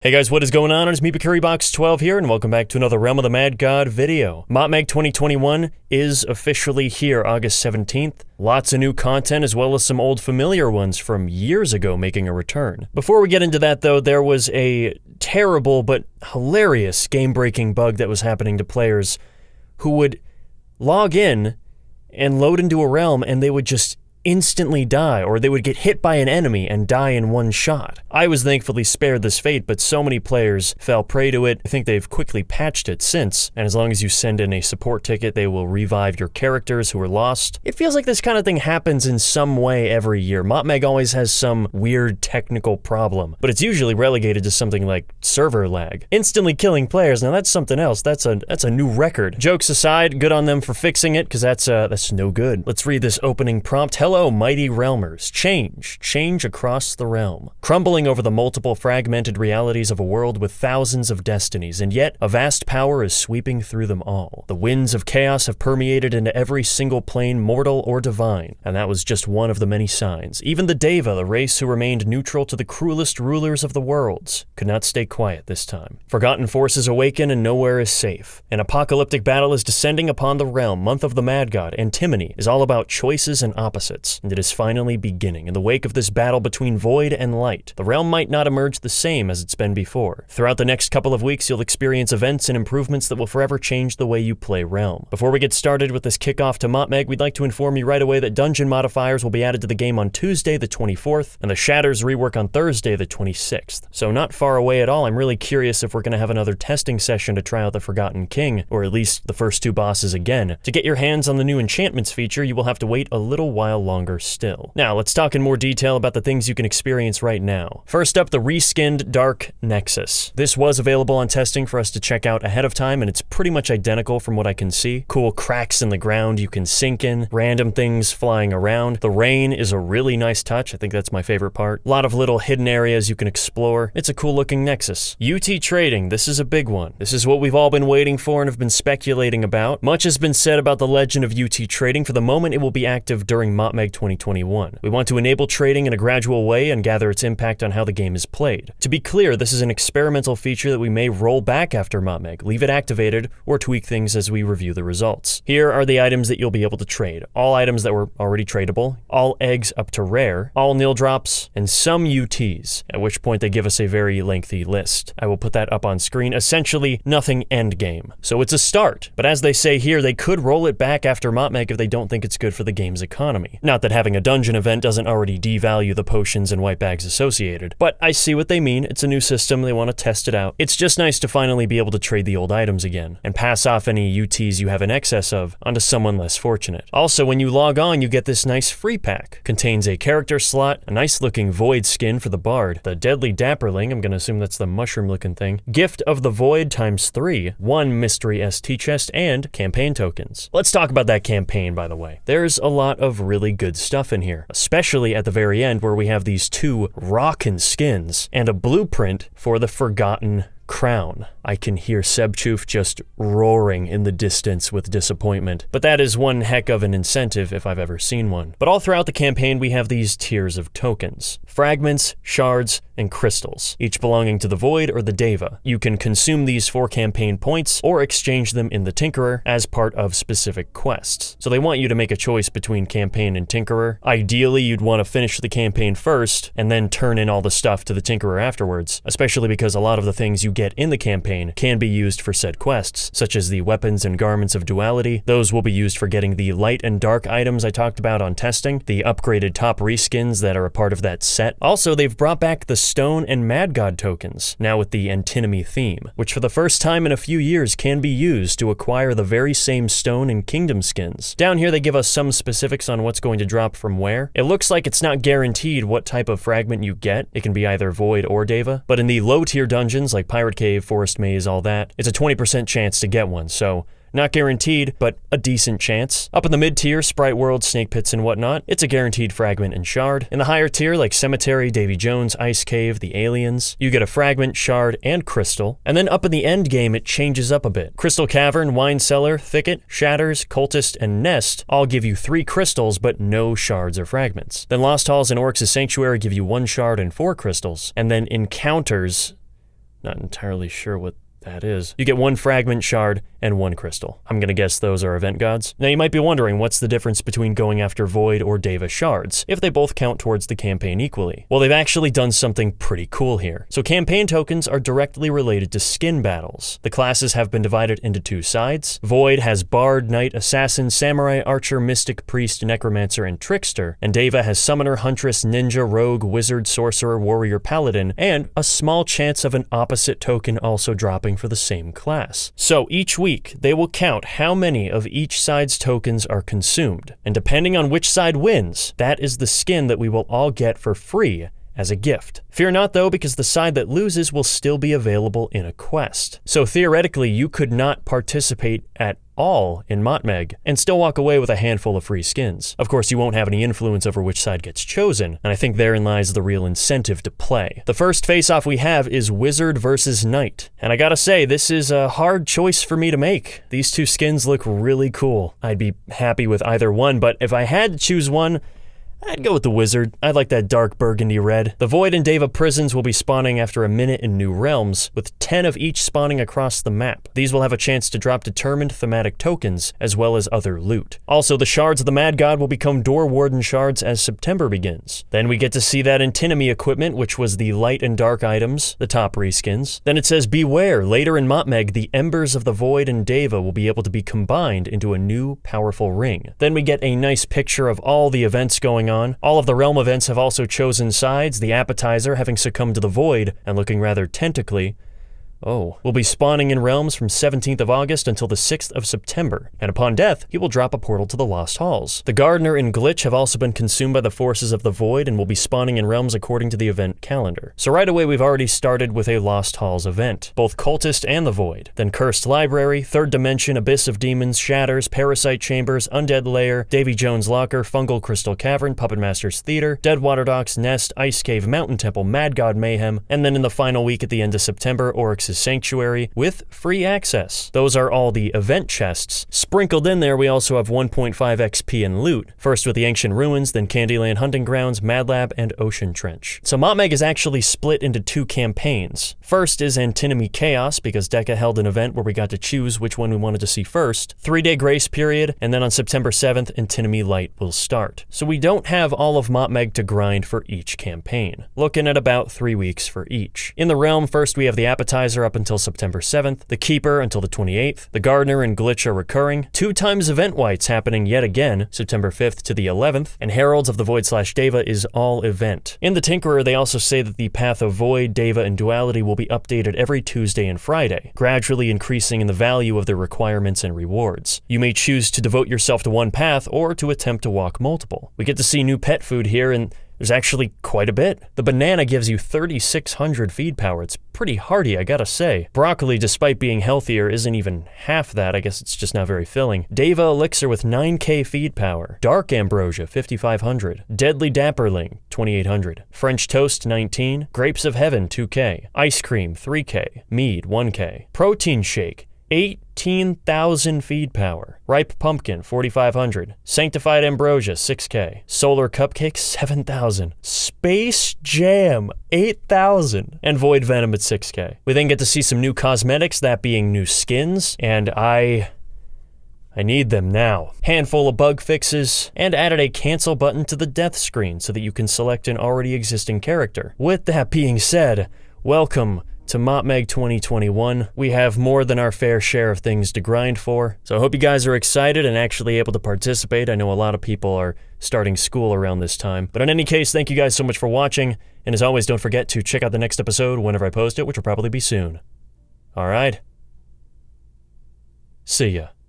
Hey guys, what is going on? It's me, BakuriBox12 here, and welcome back to another Realm of the Mad God video. MotMG 2021 is officially here, August 17th. Lots of new content, as well as some old familiar ones from years ago making a return. Before we get into that though, there was a terrible but hilarious game-breaking bug that was happening to players who would log in and load into a realm and they would just instantly die, or they would get hit by an enemy and die in one shot. I was thankfully spared this fate, but so many players fell prey to it. I think they've quickly patched it since, and as long as you send in a support ticket, they will revive your characters who are lost. It feels like this kind of thing happens in some way every year. MotMG always has some weird technical problem, but it's usually relegated to something like server lag. Instantly killing players, now that's something else. That's a new record. Jokes aside, good on them for fixing it, because that's no good. Let's read this opening prompt. Hello, mighty realmers. Change across the realm. Crumbling over the multiple fragmented realities of a world with thousands of destinies, and yet a vast power is sweeping through them all. The winds of chaos have permeated into every single plane, mortal or divine, and that was just one of the many signs. Even the Deva, the race who remained neutral to the cruelest rulers of the worlds, could not stay quiet this time. Forgotten forces awaken and nowhere is safe. An apocalyptic battle is descending upon the realm. Month of the Mad God, Antimony, is all about choices and opposites, and it is finally beginning. In the wake of this battle between void and light, the realm might not emerge the same as it's been before. Throughout the next couple of weeks, you'll experience events and improvements that will forever change the way you play Realm. Before we get started with this kickoff to MotMG, we'd like to inform you right away that dungeon modifiers will be added to the game on Tuesday the 24th, and the Shatters rework on Thursday the 26th. So not far away at all. I'm really curious if we're going to have another testing session to try out the Forgotten King, or at least the first two bosses again. To get your hands on the new enchantments feature, you will have to wait a little while longer still. Now, let's talk in more detail about the things you can experience right now. First up, the reskinned Dark Nexus. This was available on testing for us to check out ahead of time, and it's pretty much identical from what I can see. Cool cracks in the ground you can sink in, random things flying around. The rain is a really nice touch. I think that's my favorite part. A lot of little hidden areas you can explore. It's a cool looking Nexus. UT trading, this is a big one. This is what we've all been waiting for and have been speculating about. Much has been said about the legend of UT trading. For the moment, it will be active during MotMG 2021. We want to enable trading in a gradual way and gather its impact on how the game is played. To be clear, this is an experimental feature that we may roll back after MotMG, leave it activated, or tweak things as we review the results. Here are the items that you'll be able to trade. All items that were already tradable, all eggs up to rare, all nil drops, and some UTs, at which point they give us a very lengthy list. I will put that up on screen. Essentially, nothing endgame. So it's a start, but as they say here, they could roll it back after MotMG if they don't think it's good for the game's economy. Not that having a dungeon event doesn't already devalue the potions and white bags associated, but I see what they mean. It's a new system, they want to test it out. It's just nice to finally be able to trade the old items again, and pass off any UTs you have in excess of onto someone less fortunate. Also, when you log on, you get this nice free pack. Contains a character slot, a nice looking Void skin for the Bard, the Deadly Dapperling, I'm gonna assume that's the mushroom looking thing, Gift of the Void ×3, 1 Mystery ST chest, and campaign tokens. Let's talk about that campaign, by the way. There's a lot of really good stuff in here, especially at the very end where we have these two rockin' skins and a blueprint for the Forgotten Crown. I can hear Sebchoof just roaring in the distance with disappointment, but that is one heck of an incentive if I've ever seen one. But all throughout the campaign we have these tiers of tokens: fragments, shards, and crystals, each belonging to the Void or the Deva. You can consume these for campaign points or exchange them in the Tinkerer as part of specific quests. So they want you to make a choice between campaign and Tinkerer. Ideally, you'd want to finish the campaign first and then turn in all the stuff to the Tinkerer afterwards, especially because a lot of the things you get in the campaign can be used for said quests, such as the weapons and garments of duality. Those will be used for getting the light and dark items I talked about on testing, the upgraded top reskins that are a part of that set. Also, they've brought back the Stone and Mad God tokens, now with the Antinomy theme, which for the first time in a few years can be used to acquire the very same Stone and Kingdom skins. Down here they give us some specifics on what's going to drop from where. It looks like it's not guaranteed what type of fragment you get. It can be either Void or Deva, but in the low tier dungeons like Pirate Cave, Forest Maze, all that, it's a 20% chance to get one, so not guaranteed, but a decent chance. Up in the mid-tier, Sprite World, Snake Pits, and whatnot, it's a guaranteed fragment and shard. In the higher tier, like Cemetery, Davy Jones, Ice Cave, the Aliens, you get a fragment, shard, and crystal. And then up in the end game, it changes up a bit. Crystal Cavern, Wine Cellar, Thicket, Shatters, Cultist, and Nest all give you 3 crystals, but no shards or fragments. Then Lost Halls and Orcs' Sanctuary give you 1 shard and 4 crystals. And then Encounters Not entirely sure what that is. You get 1 fragment shard and 1 crystal. I'm gonna guess those are event gods. Now you might be wondering what's the difference between going after Void or Deva shards, if they both count towards the campaign equally. Well, they've actually done something pretty cool here. So campaign tokens are directly related to skin battles. The classes have been divided into 2 sides. Void has Bard, Knight, Assassin, Samurai, Archer, Mystic, Priest, Necromancer, and Trickster, and Deva has Summoner, Huntress, Ninja, Rogue, Wizard, Sorcerer, Warrior, Paladin, and a small chance of an opposite token also dropping for the same class. So each week, they will count how many of each side's tokens are consumed, and depending on which side wins, that is the skin that we will all get for free as a gift. Fear not though, because the side that loses will still be available in a quest. So theoretically, you could not participate at all in MotMG and still walk away with a handful of free skins. Of course, you won't have any influence over which side gets chosen, and I think therein lies the real incentive to play. The first face-off we have is Wizard versus Knight, and I gotta say, this is a hard choice for me to make. These 2 skins look really cool. I'd be happy with either one, but if I had to choose one, I'd go with the Wizard. I like that dark burgundy red. The Void and Deva prisons will be spawning after a minute in new realms, with 10 of each spawning across the map. These will have a chance to drop determined thematic tokens, as well as other loot. Also, the shards of the Mad God will become Door Warden shards as September begins. Then we get to see that antinomy equipment, which was the light and dark items, the top reskins. Then it says, beware, later in MotMG, the Embers of the Void and Deva will be able to be combined into a new, powerful ring. Then we get a nice picture of all the events going on. All of the realm events have also chosen sides, the appetizer having succumbed to the Void and looking rather tentacly. Will be spawning in realms from 17th of August until the 6th of September, and upon death, he will drop a portal to the Lost Halls. The Gardener and Glitch have also been consumed by the forces of the Void and will be spawning in realms according to the event calendar. So right away, we've already started with a Lost Halls event, both Cultist and the Void. Then Cursed Library, Third Dimension, Abyss of Demons, Shatters, Parasite Chambers, Undead Lair, Davy Jones Locker, Fungal Crystal Cavern, Puppet Master's Theater, Deadwater Docks, Nest, Ice Cave, Mountain Temple, Mad God Mayhem, and then in the final week at the end of September, Oryx's Sanctuary with free access. Those are all the event chests. Sprinkled in there, we also have 1.5 XP in loot. First with the Ancient Ruins, then Candyland Hunting Grounds, Mad Lab, and Ocean Trench. So MotMG is actually split into 2 campaigns. First is Antinomy Chaos, because Deca held an event where we got to choose which one we wanted to see first. 3-day grace period, and then on September 7th, Antinomy Light will start. So we don't have all of MotMG to grind for each campaign. Looking at about 3 weeks for each. In the realm, first we have the Appetizer up until September 7th, the Keeper until the 28th, the Gardener and Glitch are recurring, 2 times event whites happening yet again, September 5th to the 11th, and Heralds of the Void/Deva is all event. In the Tinkerer, they also say that the path of Void, Deva, and Duality will be updated every Tuesday and Friday, gradually increasing in the value of their requirements and rewards. You may choose to devote yourself to one path or to attempt to walk multiple. We get to see new pet food here, and there's actually quite a bit. The banana gives you 3,600 feed power. It's pretty hearty, I gotta say. Broccoli, despite being healthier, isn't even half that. I guess it's just not very filling. Deva Elixir with 9k feed power. Dark Ambrosia, 5,500. Deadly Dapperling, 2,800. French Toast, 19. Grapes of Heaven, 2k. Ice Cream, 3k. Mead, 1k. Protein Shake, 18,000 feed power. Ripe Pumpkin, 4,500. Sanctified Ambrosia, 6k. Solar Cupcake, 7,000. Space Jam, 8,000. And Void Venom at 6k. We then get to see some new cosmetics, that being new skins, and I need them now. Handful of bug fixes, and added a cancel button to the death screen so that you can select an already existing character. With that being said, welcome to MotMG 2021. We have more than our fair share of things to grind for, so I hope you guys are excited and actually able to participate. I know a lot of people are starting school around this time, but in any case, thank you guys so much for watching, and as always, don't forget to check out the next episode whenever I post it, which will probably be soon. Alright. See ya.